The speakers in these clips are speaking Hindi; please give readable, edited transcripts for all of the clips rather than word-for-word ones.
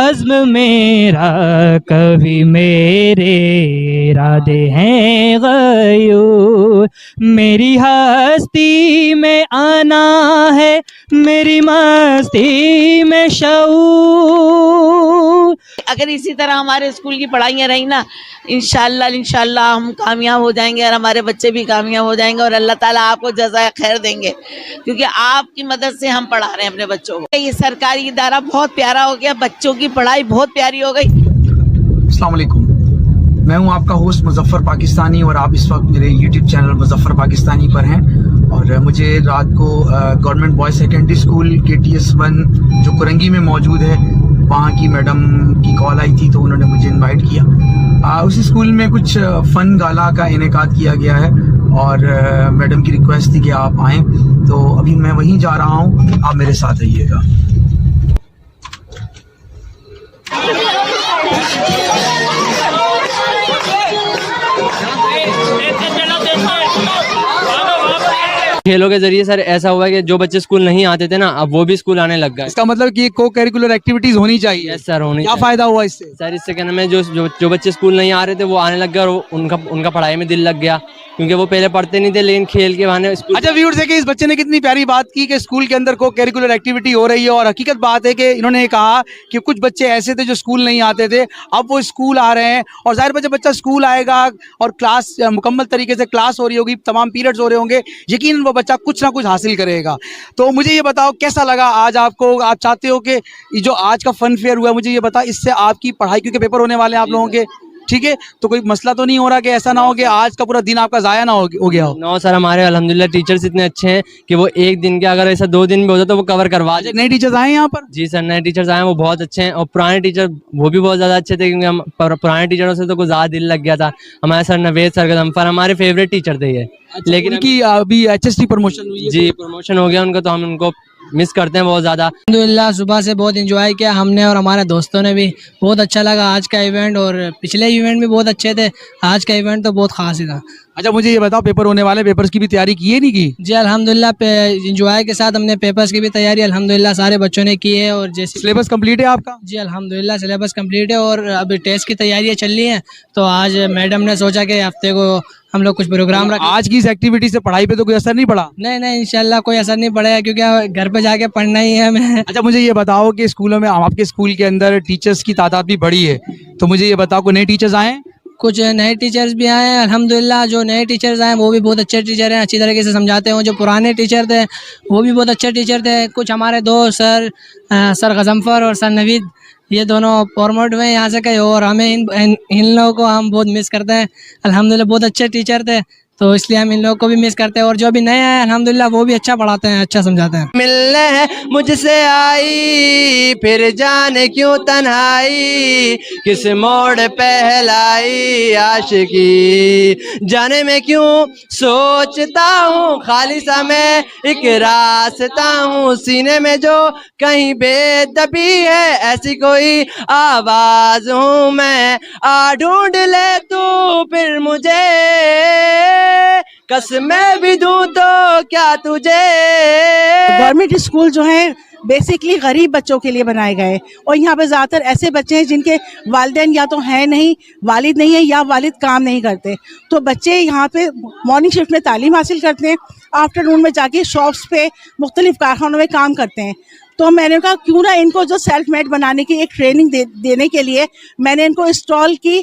अज़्म मेरा कभी मेरे इरादे हैं गयूर, मेरी हस्ती में आना है, मेरी मस्ती में शऊर। अगर इसी तरह हमारे स्कूल की पढ़ाइयाँ रही ना, इंशाल्लाह हम कामयाब हो जाएंगे और हमारे बच्चे भी कामयाब हो जाएंगे और अल्लाह ताला आपको जज़ाए खैर देंगे, क्योंकि आपकी मदद से हम पढ़ा रहे हैं अपने बच्चों को। ये सरकारी इदारा बहुत प्यारा हो गया, बच्चों की पढ़ाई बहुत प्यारी हो गई। अस्सलाम वालेकुम, मैं हूं आपका होस्ट मुजफ्फर पाकिस्तानी और आप इस वक्त मेरे YouTube चैनल मुजफ्फर पाकिस्तानी पर हैं। और मुझे रात को government boys secondary school KTS1 जो कुरंगी में मौजूद है, वहाँ की मैडम की कॉल आई थी, तो उन्होंने मुझे इनवाइट किया। उस स्कूल में कुछ फ़न गाला का इनेकाद किया गया है और मैडम की रिक्वेस्ट थी कि आप आएँ, तो अभी मैं वहीं जा रहा हूँ, आप मेरे साथ रहिएगा। खेलों के जरिए सर ऐसा हुआ कि जो बच्चे स्कूल नहीं आते थे ना, अब वो भी स्कूल आने लग गए। इसका मतलब कि को करिकुलर एक्टिविटीज होनी चाहिए। यस सर, होनी क्या चाहिए। फायदा हुआ इससे? सर इससे क्या नाम है, जो बच्चे स्कूल नहीं आ रहे थे वो आने लग गए और उनका पढ़ाई में दिल लग गया, क्योंकि वो पहले पढ़ते नहीं थे, लेकिन खेल के बहाने स्कूल। अच्छा व्यूअर्स, देखिए इस बच्चे ने कितनी प्यारी बात की कि स्कूल के अंदर को करिकुलर एक्टिविटी हो रही है। और हकीकत बात है कि इन्होंने कहा कि कुछ बच्चे ऐसे थे जो स्कूल नहीं आते थे, अब वो स्कूल आ रहे हैं। और जाहिर बच्चा बच्चा स्कूल आएगा और क्लास मुकम्मल तरीके से क्लास हो रही होगी, तमाम पीरियड्स हो रहे होंगे, यकीनन वो बच्चा कुछ ना कुछ हासिल करेगा। तो मुझे ये बताओ कैसा लगा आज आपको? आप चाहते हो कि ये जो आज का फन फेयर हुआ, मुझे ये बताओ इससे आपकी पढ़ाई, क्योंकि पेपर होने वाले हैं आप लोगों के, ठीक है, तो कोई मसला तो नहीं हो रहा कि ऐसा ना हो कि आज का पूरा दिन आपका ज़ाया ना हो गया हो? नो सर, हमारे अल्हम्दुलिल्लाह टीचर्स इतने अच्छे हैं कि वो एक दिन के अगर ऐसा 2 दिन में होता तो वो कवर करवा दे। नए टीचर्स आए हैं यहाँ पर? जी सर, नए टीचर्स आए हैं, वो बहुत अच्छे हैं। और पुराने टीचर वो भी बहुत ज़्यादा अच्छे थे, क्योंकि हम पुराने टीचरों से तो कुछ ज़्यादा दिल लग गया था। हमारे सर नवेद सर गजम्फर हमारे फेवरेट टीचर थे ये। लेकिन उनकी अभी HST प्रमोशन हुई है? जी, प्रमोशन हो गया उनका, तो हम उनको मिस करते हैं बहुत ज़्यादा। अल्हम्दुलिल्लाह सुबह से बहुत एंजॉय किया हमने और हमारे दोस्तों ने भी। बहुत अच्छा लगा आज का इवेंट, और पिछले इवेंट भी बहुत अच्छे थे, आज का इवेंट तो बहुत ख़ास ही था। अच्छा मुझे ये बताओ, पेपर होने वाले, पेपर्स की भी तैयारी की है नहीं की? जी अल्हम्दुलिल्लाह एंजॉय के साथ हमने पेपर्स की भी तैयारी अल्हम्दुलिल्लाह सारे बच्चों ने की है। और जैसे सिलेबस कंप्लीट है आपका? जी अल्हम्दुलिल्लाह सिलेबस कंप्लीट है और अभी टेस्ट की तैयारियाँ चल रही हैं। तो आज मैडम ने सोचा कि हफ्ते को हम लोग कुछ प्रोग्राम रखें। आज की इस एक्टिविटी से पढ़ाई पे तो कोई असर नहीं पड़ा? नहीं इंशाल्लाह कोई असर नहीं पड़ेगा, क्योंकि घर पे जाके पढ़ना ही है हमें। अच्छा मुझे ये बताओ कि स्कूलों में, आपके स्कूल के अंदर टीचर्स की तादाद भी बढ़ी है, तो मुझे ये बताओ कोई नए टीचर्स आए हैं? कुछ नए टीचर्स भी आए हैं अल्हम्दुलिल्लाह। जो नए टीचर्स आए हैं वो भी बहुत अच्छे टीचर हैं, अच्छी तरीके से समझाते हैं। जो पुराने टीचर थे वो भी बहुत अच्छे टीचर थे। कुछ हमारे दो सर गजम्फर और सर नवीद, ये दोनों प्रमोट हुए यहाँ से कहीं, और हमें इन लोगों को हम बहुत मिस करते हैं। अल्हम्दुलिल्लाह बहुत अच्छे टीचर थे, तो इसलिए हम इन लोगों को भी मिस करते हैं। और जो भी नए हैं अल्हम्दुलिल्लाह वो भी अच्छा पढ़ाते हैं, अच्छा समझाते हैं। मिलने मुझसे आई फिर जाने क्यों तन्हाई, किस मोड़ पहलाई आशिकी, जाने में क्यों सोचता हूँ खाली समय एक रास्ता हूँ, सीने में जो कहीं बेदबी है ऐसी कोई आवाज हूँ मैं, आ ढूंढ ले तू फिर मुझे, कसमें भी दूं तो क्या तुझे। गवर्नमेंट स्कूल जो है बेसिकली गरीब बच्चों के लिए बनाए गए, और यहाँ पे ज़्यादातर ऐसे बच्चे हैं जिनके वालिदैन या तो हैं नहीं, वालिद नहीं है, या वालिद काम नहीं करते। तो बच्चे यहाँ पे मॉर्निंग शिफ्ट में तालीम हासिल करते हैं, आफ्टरनून में जाके शॉप्स पे मुख्तलिफ कारखानों में काम करते हैं। तो मैंने कहा क्यों ना इनको जो सेल्फ मेड बनाने की एक ट्रेनिंग देने के लिए मैंने इनको स्टॉल की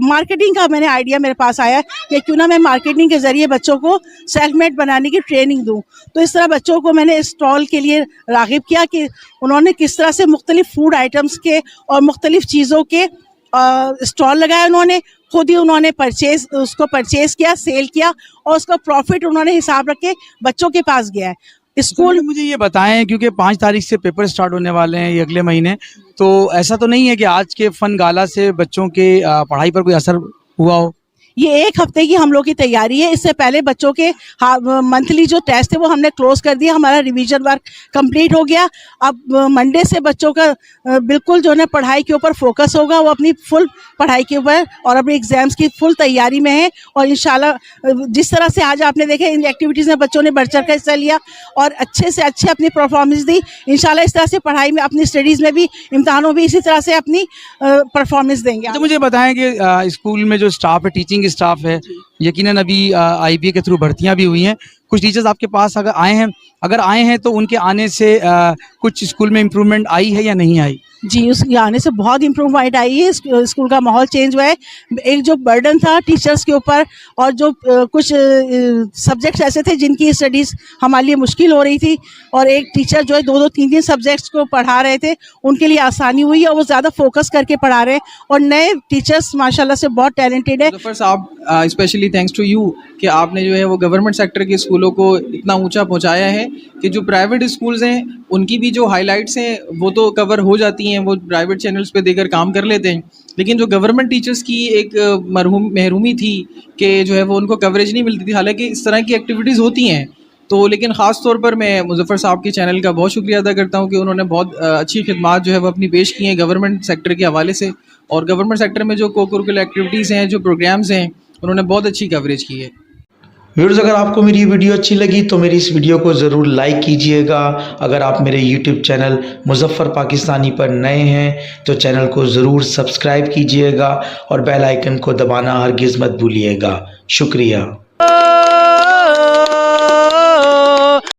मार्केटिंग का मैंने आइडिया मेरे पास आया कि क्यों ना मैं मार्केटिंग के ज़रिए बच्चों को सेल्फ मेड बनाने की ट्रेनिंग दूं। तो इस तरह बच्चों को मैंने स्टॉल के लिए राग़िब किया कि उन्होंने किस तरह से मुख्तलिफ फूड आइटम्स के और मुख्तलिफ चीज़ों के स्टॉल लगाए। उन्होंने खुद ही उन्होंने परचेज़ किया, सेल किया, और उसका प्रॉफिट उन्होंने हिसाब रख के बच्चों के पास गया है। स्कूल मुझे ये बताएं, क्योंकि 5 तारीख से पेपर स्टार्ट होने वाले हैं ये अगले महीने, तो ऐसा तो नहीं है कि आज के फन गाला से बच्चों के पढ़ाई पर कोई असर हुआ हो? ये 1 हफ्ते की हम लोग की तैयारी है। इससे पहले बच्चों के मंथली जो टेस्ट है वो हमने क्लोज कर दिया, हमारा रिवीजन वर्क कंप्लीट हो गया। अब मंडे से बच्चों का बिल्कुल जो है पढ़ाई के ऊपर फोकस होगा, वो अपनी फुल पढ़ाई के ऊपर और अपने एग्जाम्स की फुल तैयारी में है। और इंशाल्लाह जिस तरह से आज आपने देखे इन एक्टिविटीज़ में बच्चों ने बढ़ चढ़ कर हिस्सा लिया और अच्छे से अच्छे अपनी परफॉर्मेंस दी, इंशाल्लाह इस तरह से पढ़ाई में अपनी स्टडीज़ में भी इम्तहानों में इसी तरह से अपनी परफॉर्मेंस देंगे। तो मुझे बताएं कि स्कूल में जो स्टाफ है, टीचिंग स्टाफ है, यकीनन अभी IBA के थ्रू भर्तियां भी हुई हैं, कुछ टीचर्स आपके पास अगर आए हैं तो उनके आने से कुछ स्कूल में इम्प्रूवमेंट आई है या नहीं आई? जी, उसके आने से बहुत इम्प्रूवमेंट आई है। स्कूल का माहौल चेंज हुआ है। एक जो बर्डन था टीचर्स के ऊपर और जो कुछ सब्जेक्ट्स ऐसे थे जिनकी स्टडीज़ हमारे लिए मुश्किल हो रही थी और एक टीचर जो है 2-2 3-3 सब्जेक्ट्स को पढ़ा रहे थे, उनके लिए आसानी हुई और वो ज़्यादा फोकस करके पढ़ा रहे हैं और नए टीचर्स माशाल्लाह से बहुत टैलेंटेड है। मुज़फ़्फ़र साहब, स्पेशली थैंक्स टू यू कि आपने जो है वो गवर्नमेंट सेक्टर के स्कूलों को इतना ऊंचा पहुंचाया है कि जो प्राइवेट स्कूल्स हैं उनकी भी जो हाइलाइट्स हैं वो तो कवर हो जाती हैं, वो प्राइवेट चैनल्स पे देकर काम कर लेते हैं, लेकिन जो गवर्नमेंट टीचर्स की एक महरूमी थी कि जो है वो उनको कवरेज नहीं मिलती थी। हालांकि इस तरह की एक्टिविटीज़ होती हैं तो, लेकिन ख़ास तौर पर मैं मुज़फ़्फ़र साहब के चैनल का बहुत शुक्रिया अदा करता हूँ कि उन्होंने बहुत अच्छी खिदमात जो है वो अपनी पेश की हैं गवर्नमेंट सेक्टर के हवाले से, और गवर्नमेंट सेक्टर में जो को-करिकुलर एक्टिविटीज़ हैं, जो प्रोग्राम्स हैं, उन्होंने बहुत अच्छी कवरेज की है। व्यूअर्स, अगर आपको मेरी ये वीडियो अच्छी लगी तो मेरी इस वीडियो को ज़रूर लाइक कीजिएगा। अगर आप मेरे YouTube चैनल मुज़फ़्फ़र पाकिस्तानी पर नए हैं तो चैनल को ज़रूर सब्सक्राइब कीजिएगा और बेल आइकन को दबाना हरगिज़ मत भूलिएगा। शुक्रिया।